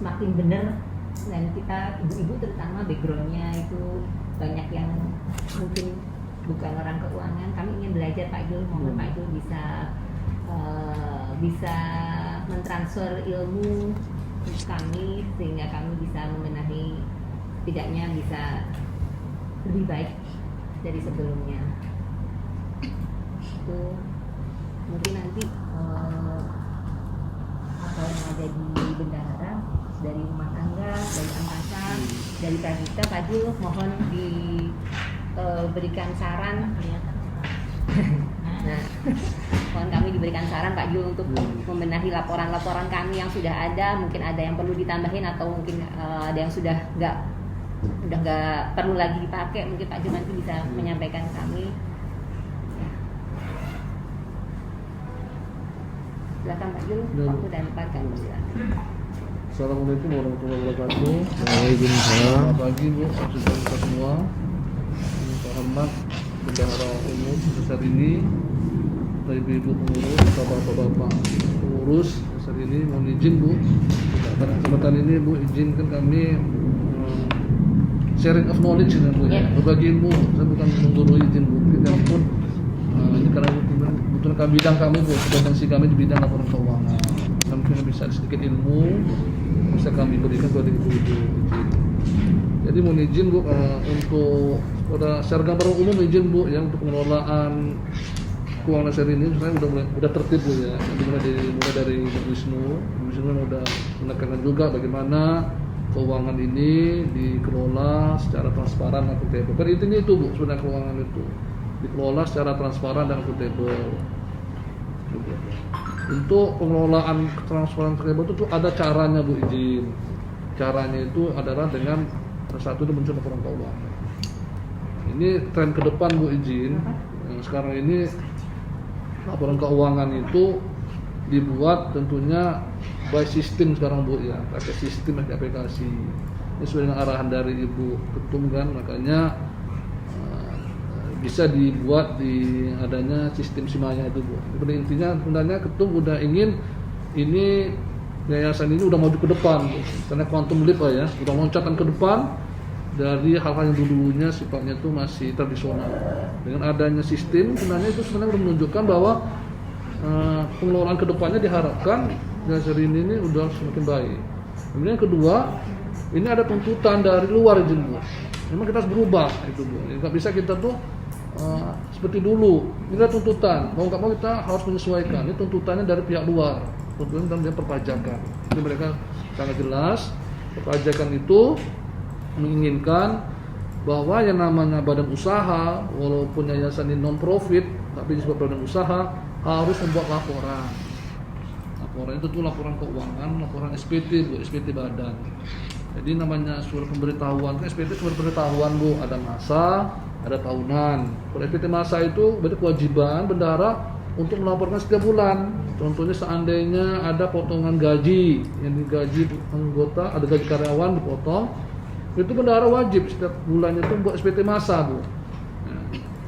semakin benar. Dan kita ibu-ibu terutama backgroundnya itu banyak yang mungkin bukan orang keuangan. Kami ingin belajar Pak Jul, mohon Pak Jul bisa mentransfer ilmu untuk kami sehingga kami bisa membenahi, tidaknya bisa lebih baik dari sebelumnya. Itu mungkin nanti apa yang ada di bendahara, dari rumah tangga, dari angkatan, dari Pradita, Pak Jul mohon diberikan saran. Nah, mohon kami diberikan saran Pak Jul untuk membenahi laporan-laporan kami yang sudah ada. Mungkin ada yang perlu ditambahin atau mungkin ada yang sudah nggak perlu lagi dipakai. Mungkin Pak Jul nanti bisa menyampaikan ke kami. Silakan Pak Jul, waktu dan tempat kami silakan. Assalamualaikum warahmatullahi wabarakatuh. Waalaikumsalam. Selamat pagi Bu, saudara semua. Pak Ahmad, bendahara umum besar ini, ibu-ibu pengurus, bapak-bapak pengurus besar ini, mohon izin Bu. Pada kesempatan ini Bu, izinkan kami sharing of knowledge dengan Bu ya. Berbagi ilmu, saya bukan menggurui, izin Bu. Kita pun ini karena kebetulan bidang kami Bu, kompetensi kami di bidang laporan keuangan. Mungkin bisa sedikit ilmu bisa kami berikan kepada ibu-ibu. Jadi mohon izin Bu, untuk pada secara gambaran umum izin Bu yang untuk pengelolaan keuangan seri ini sebenarnya udah tertib Bu ya. Mulai dari Bu Wisnu udah menekankan juga bagaimana keuangan ini dikelola secara transparan dan akuntabel. Pada intinya itu Bu, sebenarnya keuangan itu dikelola secara transparan dan akuntabel. Untuk pengelolaan transparan akuntabel itu ada caranya Bu izin. Caranya itu adalah dengan satu itu muncul laporan keuangan. Ini tren ke depan Bu izin. Sekarang ini laporan keuangan itu dibuat tentunya by system sekarang Bu ya, pakai sistem, pakai aplikasi. Ini sesuai dengan arahan dari Ibu Ketum kan, makanya bisa dibuat di adanya sistem Simaya itu Bu. Pada intinya sebenarnya Ketum udah ingin ini yayasan ini udah maju ke depan Bu. Karena quantum leap ya, udah loncatan ke depan dari hal-hal yang dulunya sifatnya itu masih tradisional. Dengan adanya sistem sebenarnya itu sebenarnya menunjukkan bahwa pengelolaan kedepannya diharapkan yayasan ini udah semakin baik. Kemudian yang kedua, ini ada tuntutan dari luar izin Bu. Memang kita harus berubah itu Bu. Nggak bisa kita tuh seperti dulu. Ini ada tuntutan. Mau nggak mau kita harus menyesuaikan. Ini tuntutannya dari pihak luar. Tuntutan dari perpajakan. Jadi mereka sangat jelas perpajakan itu menginginkan bahwa yang namanya badan usaha, walaupun yayasan ini non-profit, tapi disebut badan usaha, harus membuat laporan. Laporan itu tuh laporan keuangan, laporan SPT Bu, SPT badan. Jadi namanya surat pemberitahuan, kan SPT surat pemberitahuan Bu, ada masa, ada tahunan. Kalau SPT masa itu berarti kewajiban bendahara untuk melaporkan setiap bulan. Contohnya seandainya ada potongan gaji yang digaji anggota, ada gaji karyawan dipotong, itu bendahara wajib setiap bulannya itu buat SPT masa Bu.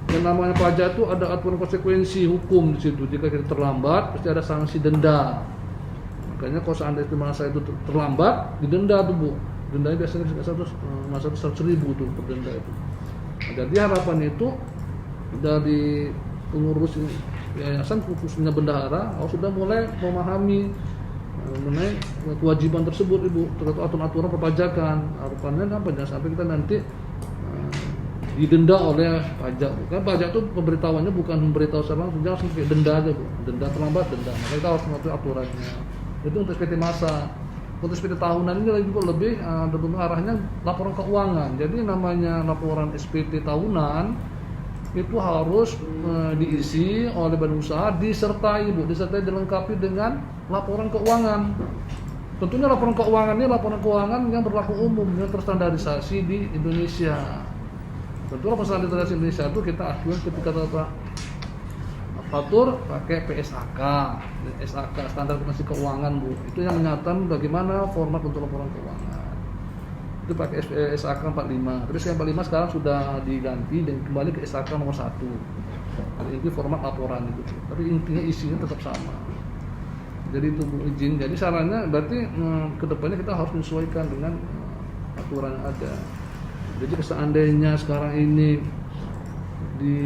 Yang namanya pajak itu ada aturan konsekuensi hukum di situ. Jika kita terlambat, pasti ada sanksi denda. Makanya kalau seandainya masa itu terlambat, didenda tuh Bu. Dendanya biasanya masa itu 100.000 tuh per denda itu. Nah, jadi harapan itu dari pengurus yayasan khususnya bendahara sudah mulai memahami mengenai kewajiban tersebut Ibu terkait aturan perpajakan. Harapannya apa? Jangan sampai kita nanti didenda oleh pajak. Kan pajak itu pemberitahuannya bukan memberitahu sama langsung, jangan sampai denda aja Bu. Denda terlambat denda. Maka kita harus mengatur aturannya. Itu untuk SPT masa. Untuk SPT tahunan ini juga lebih arahnya laporan keuangan. Jadi namanya laporan SPT tahunan itu harus diisi oleh badan usaha, disertai dilengkapi dengan laporan keuangan. Tentunya laporan keuangan ini laporan keuangan yang berlaku umum, yang terstandarisasi di Indonesia. Tentu laporan standarisasi Indonesia itu kita acuan ketika atur pakai PSAK, standar informasi keuangan Bu. Itu yang menyatakan bagaimana format untuk laporan keuangan. Itu pakai SAK 45. Terus yang 45 sekarang sudah diganti dan kembali ke SAK nomor 1. Jadi ini format laporan itu. Tapi intinya isinya tetap sama. Jadi itu Bu izin. Jadi sarannya berarti kedepannya kita harus menyesuaikan dengan aturan yang ada. Jadi seandainya sekarang ini di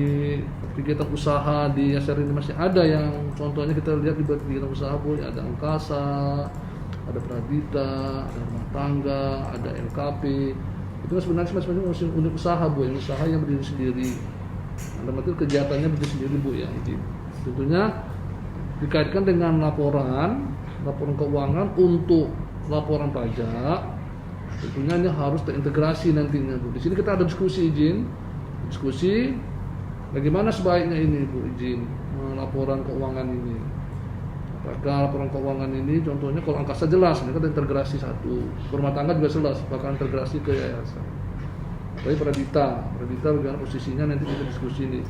kegiatan usaha di Yasar ini masih ada yang contohnya kita lihat di kegiatan usaha Bu, ada Angkasa, ada Pradita, ada rumah tangga, ada LKP. Itu sebenarnya masing-masing unit usaha Bu, yang usaha yang berdiri sendiri. Ada berarti kegiatannya berdiri sendiri Bu ya. Jadi tentunya dikaitkan dengan laporan keuangan untuk laporan pajak, tentunya ini harus terintegrasi nantinya Bu. Di sini kita ada diskusi bagaimana sebaiknya ini Bu izin laporan keuangan ini. Apakah laporan keuangan ini contohnya kalau Angkasa jelas, ini kan integrasi satu, rumah tangga juga jelas, bakal integrasi ke yayasan. Tapi Pradita bagaimana posisinya nanti kita diskusi ini.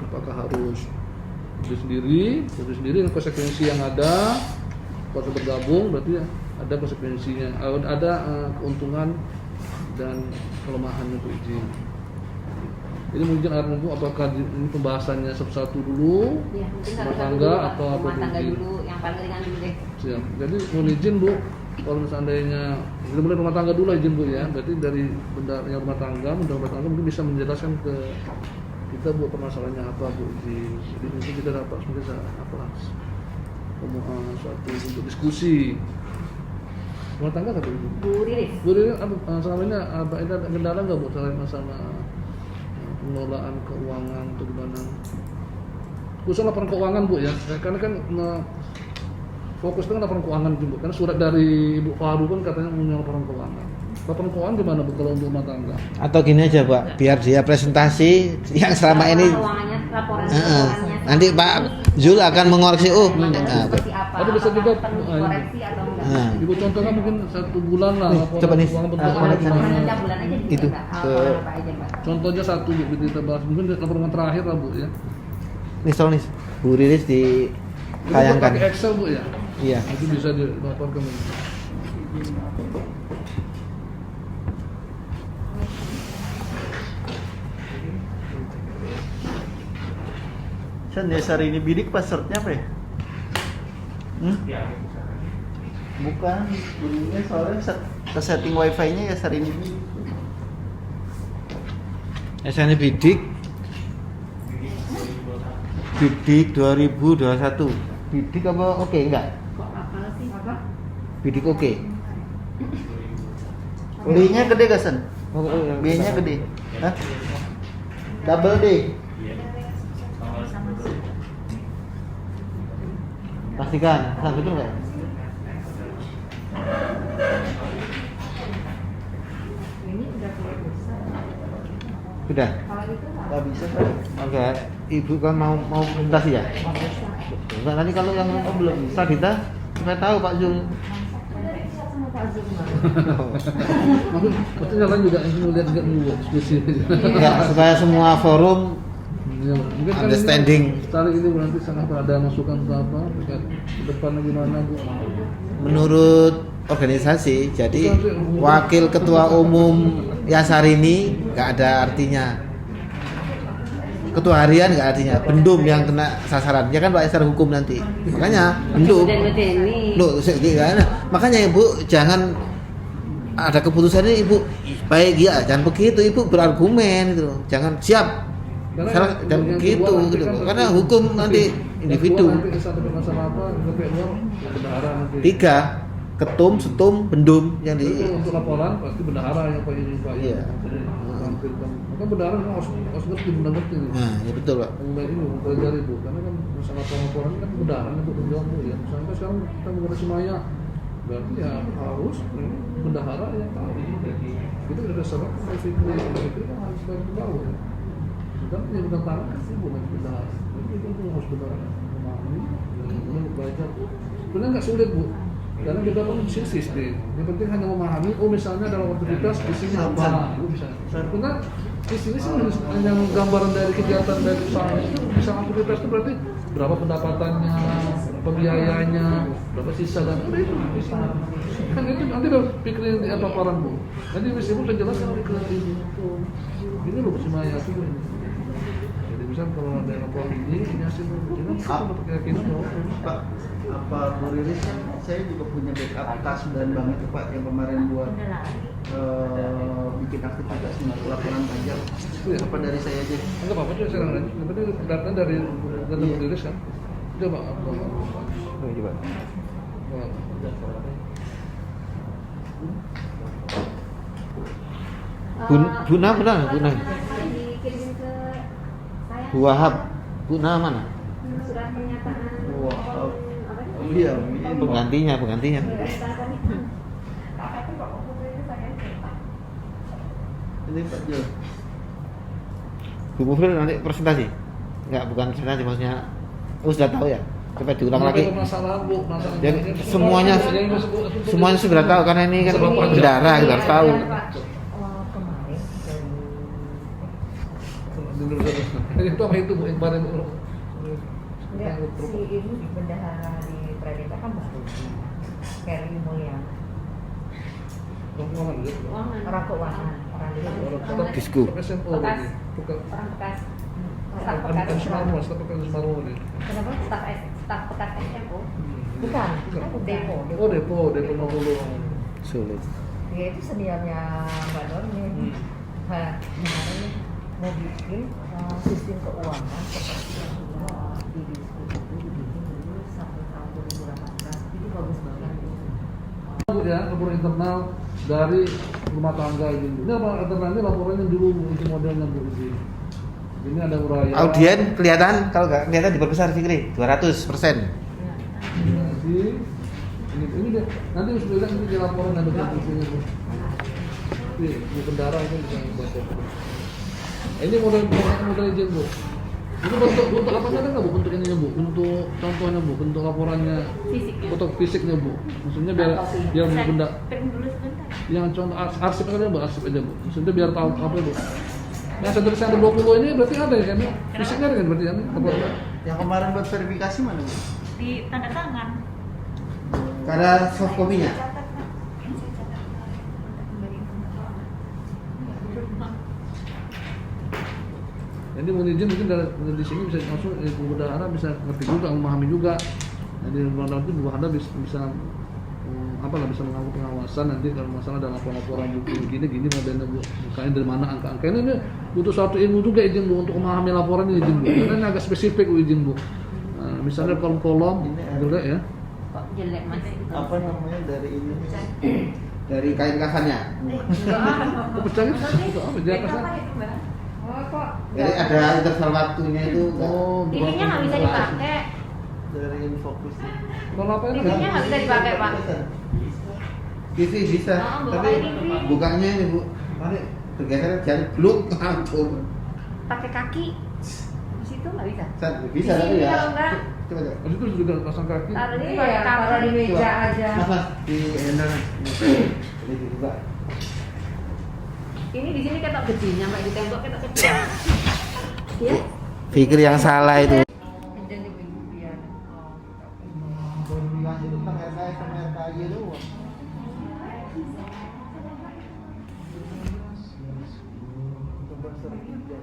Apakah harus itu sendiri dengan konsekuensi yang ada, kalau bergabung berarti ada konsekuensinya, ada keuntungan dan kelemahannya untuk izin. Jadi mungkin Bu, apakah ini pembahasannya satu-satu dulu, ya, rumah tangga atau apa rumah tangga dulu, yang paling ringan dulu deh. Siap. Jadi mau izin Bu, kalau seandainya kita mulai rumah tangga dulu izin Bu ya, berarti dari benda yang rumah tangga mungkin bisa menjelaskan ke kita Bu permasalahannya apa Bu izin. Jadi mungkin kita dapat mungkin suatu untuk diskusi. Rumah tangga apa Bu? Bu Riris. Bu Riris, selama ini ada kendala nggak Bu terkait masalah pengelolaan keuangan atau gimana? Khusus laporan keuangan Bu ya, karena kan fokus dengan laporan keuangan Bu, karena surat dari Ibu Faru kan katanya punya laporan keuangan. Laporan keuangan gimana Bu kalau untuk rumah tangga? Atau gini aja Pak, biar dia presentasi yang selama ini Laporannya nanti Pak Zul akan mengoreksi seperti apa? Ada bisa juga perlu dikoreksi atau enggak? Ibu contohnya mungkin 1 bulan lah laporan coba nih, keuangan bentuknya koneksi. gimana. Setiap bulan aja bisa, Itu, Mbak. ke- Apa aja, Mbak? Contohnya satu Bu kita bahas, mungkin laporan terakhir lah Bu ya. nih soal nih Bu Riris Ini ditayangkan. pakai Excel Bu ya. Iya. Itu bisa dilaporkan. San dasar ini bidik passwordnya apa ya? Bukan, bunyinya soalnya setting wifi-nya ya Sarini Bidik. SN Bidik 2021. Bidik apa oke enggak? Kok apa sih? Apa? Bidik oke. B-nya gede gak San? Oh, B-nya gede. Hah? Double D. Pastikan, betul enggak? Ini udah keluar besar. Sudah. Kalau itu Gak bisa San. Oke, Ibu kan mau presentasi ya? Enggak, nanti kalau yang belum bisa kita tahu Pak Zul. sama Pak Zul. Mungkin maksudnya lain juga ingin lihat juga dulu diskusi. Ya, supaya semua forum Ya, mungkin kan Understanding. ini, kali ini nanti sangat ada masukan ke apa terkait ke depannya gimana Bu. menurut organisasi, jadi wakil ketua umum Yasarini nggak ada artinya, ketua harian nggak artinya, bendum yang kena sasaran ya kan Pak secara hukum nanti, makanya bendum. ini. Loh, makanya Ibu jangan ada keputusan ini Ibu baik ya, jangan begitu Ibu berargumen itu, jangan siap. Salah dan yang begitu keluar nanti gitu. kan Karena nanti hukum nanti yang individu. keluar nanti satu masalah apa sampai luar bendahara nanti. 3 ketum, setum, bendum yang Itu di untuk laporan pasti bendahara yang Pak ini Pak. Iya. Tampilkan. Maka bendahara kan harus ngerti benar-ngerti nih. Nah, ya betul Pak. Mulai ini mempelajari Bu, karena kan masalah laporan kan bendahara untuk menjawab Bu ya. Misalnya kan sekarang kita menggunakan Simaya, berarti ya harus bendahara yang tahu. Itu udah kesalahan kan Fikri kan harus dari bawah. Ya. Dan yang bukan tangan kan sih bukan bendahara. Jadi itu harus bendahara memahami dan kemudian belajar. Sebenarnya nggak sulit Bu, karena kita pun sistem. Yang penting hanya memahami. Oh misalnya dalam aktivitas isinya apa, Bu bisa. Karena di sini sih hanya gambaran dari kegiatan dari usaha itu. Misal aktivitas itu berarti berapa pendapatannya, pembiayanya, berapa sisa dan itu bisa. Kan itu nanti pikirin di paparan Bu. Nanti Ibu bisa jelaskan ke ini loh Simaya itu. Jadi bisa misal kalau ada laporan ini hasil pembikinan kita dapat keyakinan bahwa Pak, apa Bu Riris kan saya juga punya backup kas dan bank itu Pak yang kemarin buat bikin aktivitas untuk laporan pajak. Iya. Apa dari saya aja? enggak apa-apa juga sekarang aja. Yang penting data dari rilis kan. Coba apa? Coba. Buna. Dikirimin ke saya. Bu Wahab. Buna mana? Surat pernyataan. Wah, apa itu? iya, Penggantinya. Pernyataan komitmen. ini Pak Jo. Bu Mufril nanti presentasi? Enggak, bukan presentasi maksudnya. Oh, sudah tahu ya? Coba diulang lagi. Masalah Bu, masalah Yang semuanya sudah tahu karena ini kan bendara kita harus tahu. Itu apa itu Bu? Yang kemarin Bu? Enggak, si ini bendahara di Pradita kan baru Ferry Mulyana, Keuangan gitu. orang keuangan, orang di Disku. SMO Bekas. ini. Bukan. Orang bekas. Ada Sumarno, Sumarno ini. Kenapa? Staf bekas SMO. Bukan, Depo. Oh, Depo 50. Sulit. Dia itu seniornya Mbak Normin. Nah, kemarin mau bikin sistem keuangan seperti yang didiskusi dibikin dulu sampai tahun 2018. Itu bagus banget. Ya, laporan internal dari rumah tangga ini. Ini apa internalnya laporannya dulu Bu, itu modelnya Bu ini. Ini ada uraian. Audien kelihatan, kalau nggak kelihatan diperbesar Fikri 200%. Ini dia. Nanti harus bilang ini di laporan ada bukunya Bu. Di kendara itu bisa baca. Ini model izin Bu. Ini bentuk apa ada nggak Bu? Bentuk ininya Bu, untuk contohnya Bu, bentuk laporannya, Fisiknya. foto fisiknya Bu. Maksudnya biar benda Print dulu sebentar. yang contoh arsip aja Bu, arsip aja Bu. Maksudnya biar tahu apa Bu. Yang senter 20 ini berarti ada ya kan? Fisiknya ada kan berarti kan? Yang kemarin buat verifikasi mana Bu? Di tanda tangan. Karena soft copy-nya. Jadi mau izin mungkin dari di sini bisa langsung bendahara bisa ngerti juga, memahami juga. Jadi nanti bendahara bisa apa lah, bisa mengambil pengawasan nanti kalau masalah ada laporan buku gini modelnya Bu, bukanya dari mana angka-angkanya ini butuh suatu ilmu juga izin Bu untuk memahami laporan ini izin Bu. Karena ini agak spesifik Bu izin Bu. Nah, misalnya kolom-kolom juga ya. Kok jelek Mas? Apa namanya dari ini? Dari kain kafannya. Kepecahnya itu apa? Di atasnya. Oh, kok Jadi ada interval waktunya itu. Oh, TV-nya nggak bisa dipakai. Dari Infocus. kalau apa ini? TV-nya nggak bisa dipakai Pak. TV bisa, Oh, buka tapi TV. bukanya ini Bu. Mari bergeser jangan bluk langsung. Pakai kaki. Di situ nggak bisa. Bisa Di tapi sini ya. kalau enggak, Coba. Di situ juga pasang kaki. taruh di iya, taruh di meja Coba. aja. Mas, di handle. Ini dibuka. ini di sini ketok gede, nyampe di tembok ketok kecil. Ya. Fikir yang salah itu. Jadi biar Verifikasi itu tentang RKS sama RKY doang. Coba sertifikat.